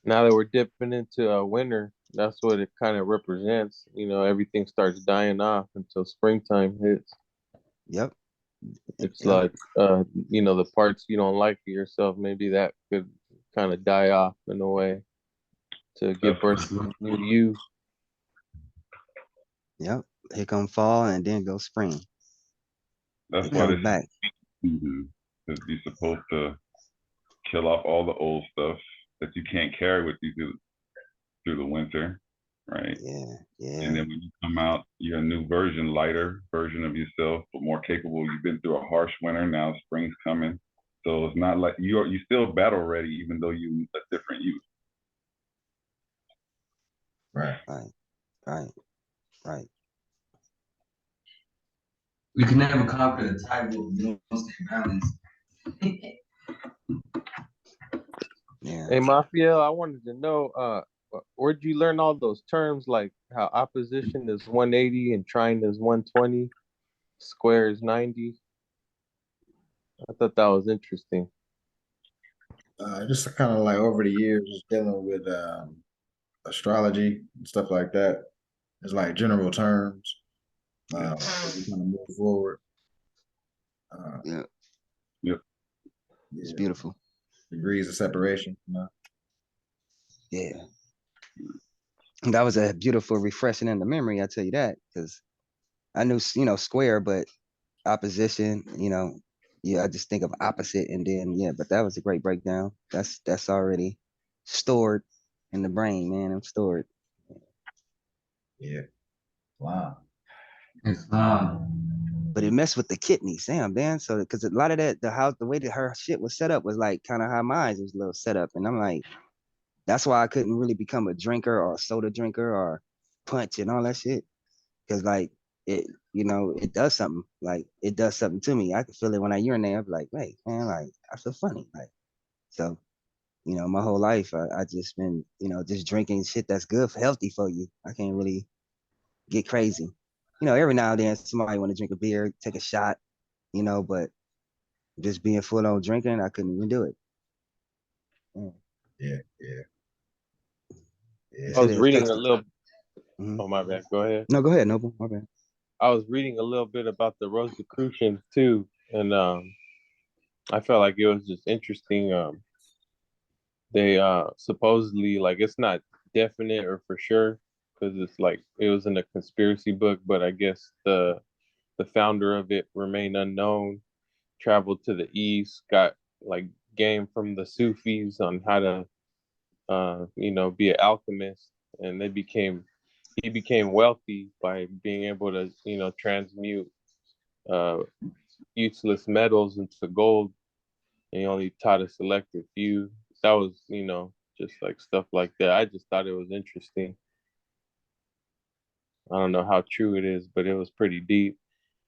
Now that we're dipping into winter, that's what it kind of represents. You know, everything starts dying off until springtime hits. Yep. It's like, you know, the parts you don't like of yourself, maybe that could kind of die off in a way to give birth to new you. Yep. Here come fall and then go spring. That's why this back. Because you're supposed to kill off all the old stuff that you can't carry with you through the winter, right? Yeah. And then when you come out, you're a new version, lighter version of yourself, but more capable. You've been through a harsh winter. Now spring's coming, so it's not like you still battle ready, even though you're a different you. Right. We can never conquer the tightrope if we don't stay balanced. Yeah. Hey, Mafia, I wanted to know, where'd you learn all those terms, like how opposition is 180 and trine is 120, square is 90? I thought that was interesting. Just kind of like over the years, just dealing with astrology and stuff like that. It's like general terms. We kind of move forward. Yeah, Yep. it's Yeah. beautiful. Degrees of separation. No? Yeah. That was a beautiful refreshing in the memory, I tell you that, because I knew, square, but opposition, yeah, I just think of opposite and then yeah, but that was a great breakdown. That's already stored in the brain, man. I'm stored. Yeah. Wow. It's But it messed with the kidneys, damn, man. So because a lot of that, the way that her shit was set up was like kind of how mine was a little set up, and I'm like, that's why I couldn't really become a drinker or a soda drinker or punch and all that shit, because like it, it does something. Like it does something to me. I can feel it when I urinate. I'm like, wait, man, like I feel funny, like so. My whole life I just been, just drinking shit that's good, healthy for you. I can't really get crazy. Every now and then somebody want to drink a beer, take a shot, but just being full on drinking, I couldn't even do it. Yeah. Yeah. They I Yeah. said was it reading affects a the. little. Mhm. Oh, my bad. Go ahead. No, go ahead, Noble. My bad. I was reading a little bit about the Rosicrucians too, and I felt like it was just interesting. They supposedly, like, it's not definite or for sure because it's like it was in a conspiracy book, but I guess the founder of it remained unknown. Traveled to the east, got like game from the Sufis on how to be an alchemist, and he became wealthy by being able to transmute uh useless metals into gold, and he only taught a selected few. That was, just like stuff like that. I just thought it was interesting. I don't know how true it is, but it was pretty deep.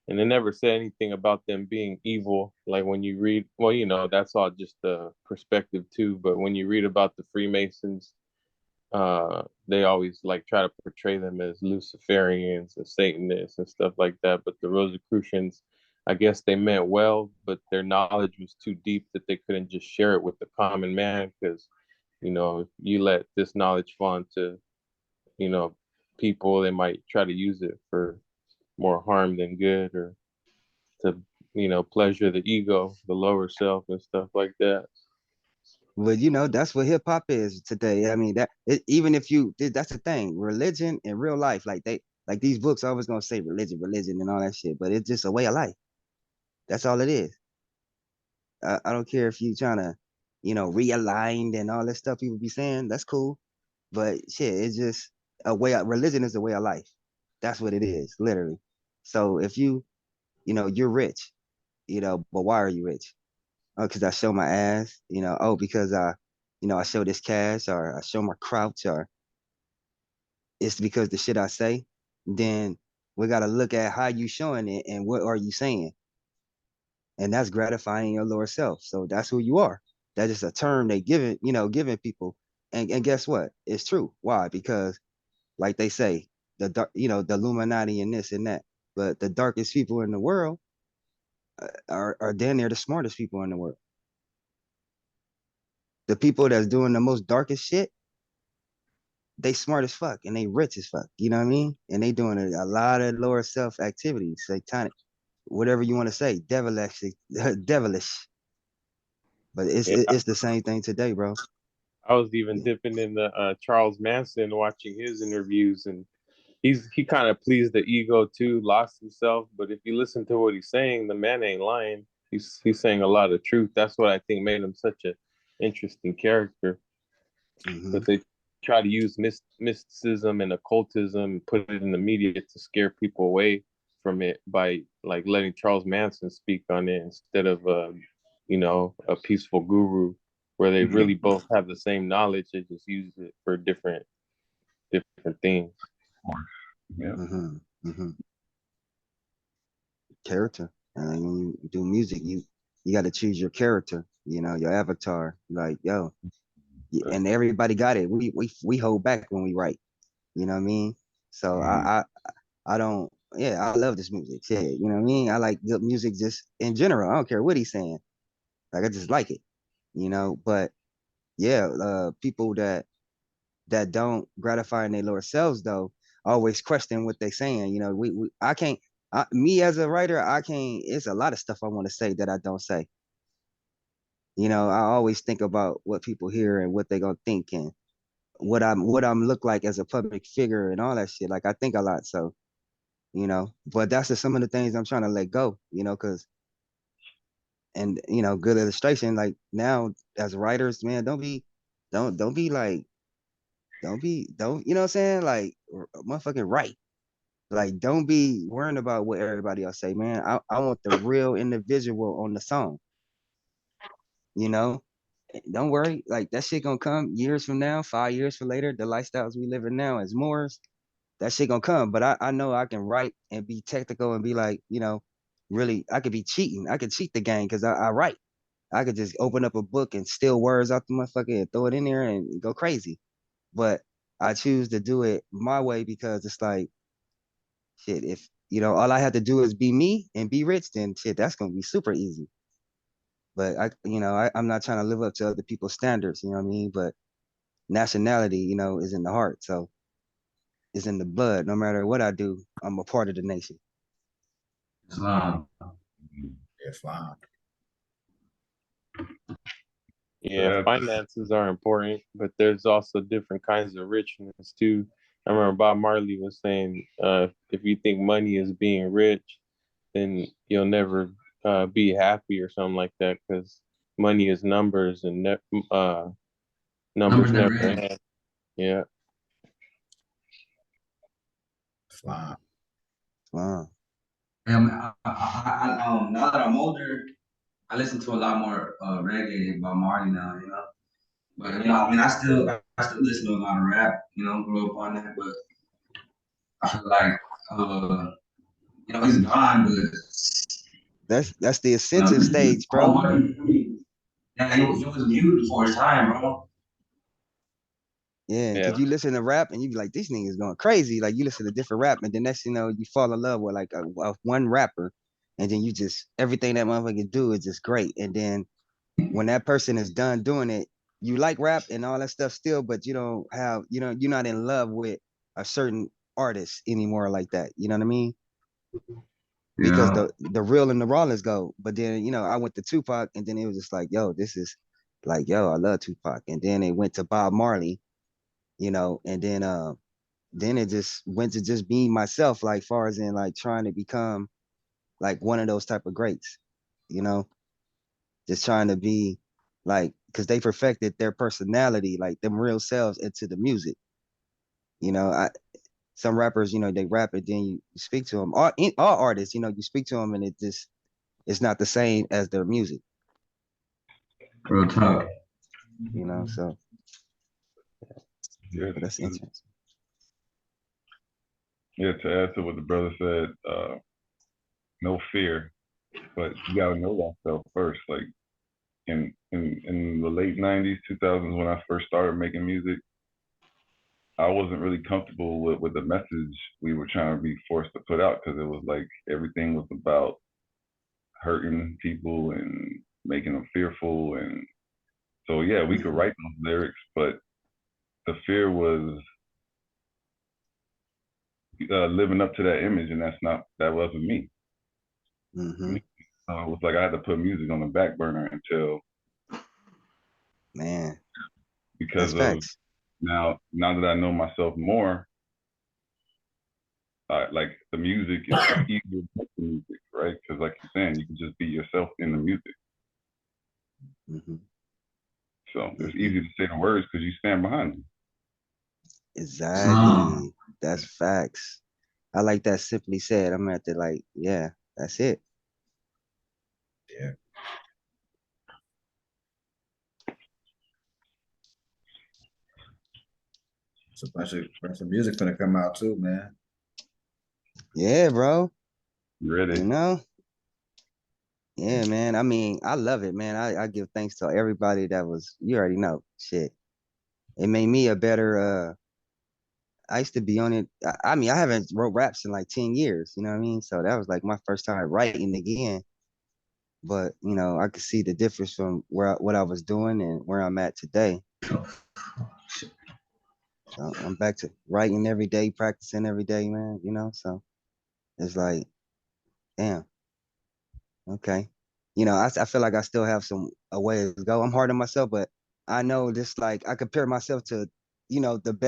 And they never said anything about them being evil. Like when you read, well, that's all just the perspective too. But when you read about the Freemasons, they always like try to portray them as Luciferians and Satanists and stuff like that. But the Rosicrucians, I guess they meant well, but their knowledge was too deep that they couldn't just share it with the common man because, if you let this knowledge fall into, you know, people, they might try to use it for more harm than good or to, pleasure the ego, the lower self and stuff like that. Well, that's what hip hop is today. I mean, even if that's the thing, religion and real life, like these books always gonna say religion, religion, and all that shit, but it's just a way of life. That's all it is. I don't care if you trying to, realigned and all that stuff people be saying. That's cool, but shit, it's just a way. Religion is a way of life. That's what it is, literally. So if you're rich, but why are you rich? Oh, because I show my ass, oh, because I show this cash or I show my crouch or it's because the shit I say, then we gotta look at how you showing it and what are you saying. And that's gratifying your lower self. So that's who you are. That is a term they giving people. And guess what? It's true. Why? Because like they say, the dark, the Illuminati and this and that. But the darkest people in the world are damn near the smartest people in the world. The people that's doing the most darkest shit, they smart as fuck and they rich as fuck. You know what I mean? And they doing a lot of lower self activities, satanic, whatever you want to say, devilish, devilish. But it's Yeah, it's the same thing today, bro. I was even Yeah. dipping in the Charles Manson, watching his interviews, and he kind of pleased the ego too, lost himself. But if you listen to what he's saying, the man ain't lying. He's saying a lot of truth. That's what I think made him such a interesting character. Mm-hmm. But they try to use mysticism and occultism and put it in the media to scare people away from it by like letting Charles Manson speak on it instead of a peaceful guru where they really both have the same knowledge. They just use it for different things. Yeah. Mm-hmm. Mm-hmm. Character. And when you do music, you got to choose your character. Your avatar. Like yo, and everybody got it. We hold back when we write. You know what I mean? So I don't. Yeah, I love this music. Yeah, you know what I mean? I like good music just in general. I don't care what he's saying. Like I just like it. But yeah, people that don't gratify in their lower selves though always question what they saying. We I can't Me as a writer, I can't. It's a lot of stuff I want to say that I don't say. You know, I always think about what people hear and what they gonna think and what I'm look like as a public figure and all that shit. Like I think a lot, so but that's just some of the things I'm trying to let go. Because good illustration. Like now, as writers, man, don't be like, don't you know what I'm saying? Like motherfucking right. Like don't be worrying about what everybody else say, man. I want the real individual on the song. You know, don't worry. Like that shit gonna come years from now, 5 years from later. The lifestyles we live in now as Moors, that shit gonna come. But I know I can write and be technical and be like, really, I could be cheating. I could cheat the game because I write. I could just open up a book and steal words out the motherfucker and throw it in there and go crazy. But I choose to do it my way because it's like, shit, if all I have to do is be me and be rich, then shit, that's gonna be super easy. But I'm not trying to live up to other people's standards, you know what I mean? But nationality, is in the heart. So it's in the blood. No matter what I do, I'm a part of the nation. Islam. Islam. Yeah, Yeah, finances are important, but there's also different kinds of richness too. I remember Bob Marley was saying, if you think money is being rich, then you'll never be happy or something like that, because money is numbers and numbers Numbers never never end. end. Yeah. Islam. Wow. Now that I'm older, I listen to a lot more reggae by Marty now, But I mean, I still listen to a lot of rap, grew up on that. But I feel like, he's gone, but That's the ascension stage, oh, bro. yeah, he was viewed for his time, bro. Yeah, Yeah. because you listen to rap and you be like, this nigga's going crazy. Like you listen to different rap, and then next you fall in love with like a one rapper, and then you just everything that motherfucker do is just great. And then when that person is done doing it, you like rap and all that stuff still, but you don't have, you're not in love with a certain artist anymore like that. You know what I mean? Because Yeah. the real and the rawness go. But then, I went to Tupac and then it was just like, yo, this is like, yo, I love Tupac. And then it went to Bob Marley, and then it just went to just being myself, like far as in like trying to become like one of those type of greats, you know, just trying to be like, because they perfected their personality, like them real selves into the music. Some rappers, they rap it, then you speak to them. All artists, you speak to them and it's not the same as their music, Real talk. So yeah, but that's interesting. yeah. To add to what the brother said, no fear, but you gotta know yourself first. Like in the late '90s, 2000s, when I first started making music, I wasn't really comfortable with the message we were trying to be forced to put out because it was like everything was about hurting people and making them fearful. And so, yeah, we could write those lyrics, but the fear was living up to that image, and that wasn't me. Mm-hmm. So it was like I had to put music on the back burner until, Man, because that's of facts. now that I know myself more, like the music is easier to make the music, right? Because like you're saying, you can just be yourself in the music. Mm-hmm. So it's Mm-hmm. easy to say the words because you stand behind them. Exactly. That's facts. I like that simply said. I'm at the like, yeah, that's it. Yeah. It's a bunch of music gonna come out too, man. Yeah, bro. You ready? Yeah, man. I mean, I love it, man. I give thanks to everybody that was, you already know, shit. It made me a better, I used to be on it. I mean, I haven't wrote raps in like 10 years, you know what I mean? So that was like my first time writing again. But, I could see the difference from what I was doing and where I'm at today. So I'm back to writing every day, practicing every day, man, so it's like Damn. Okay. You know, I feel like I still have a way to go. I'm hard on myself, but I know just like I compare myself to, the best.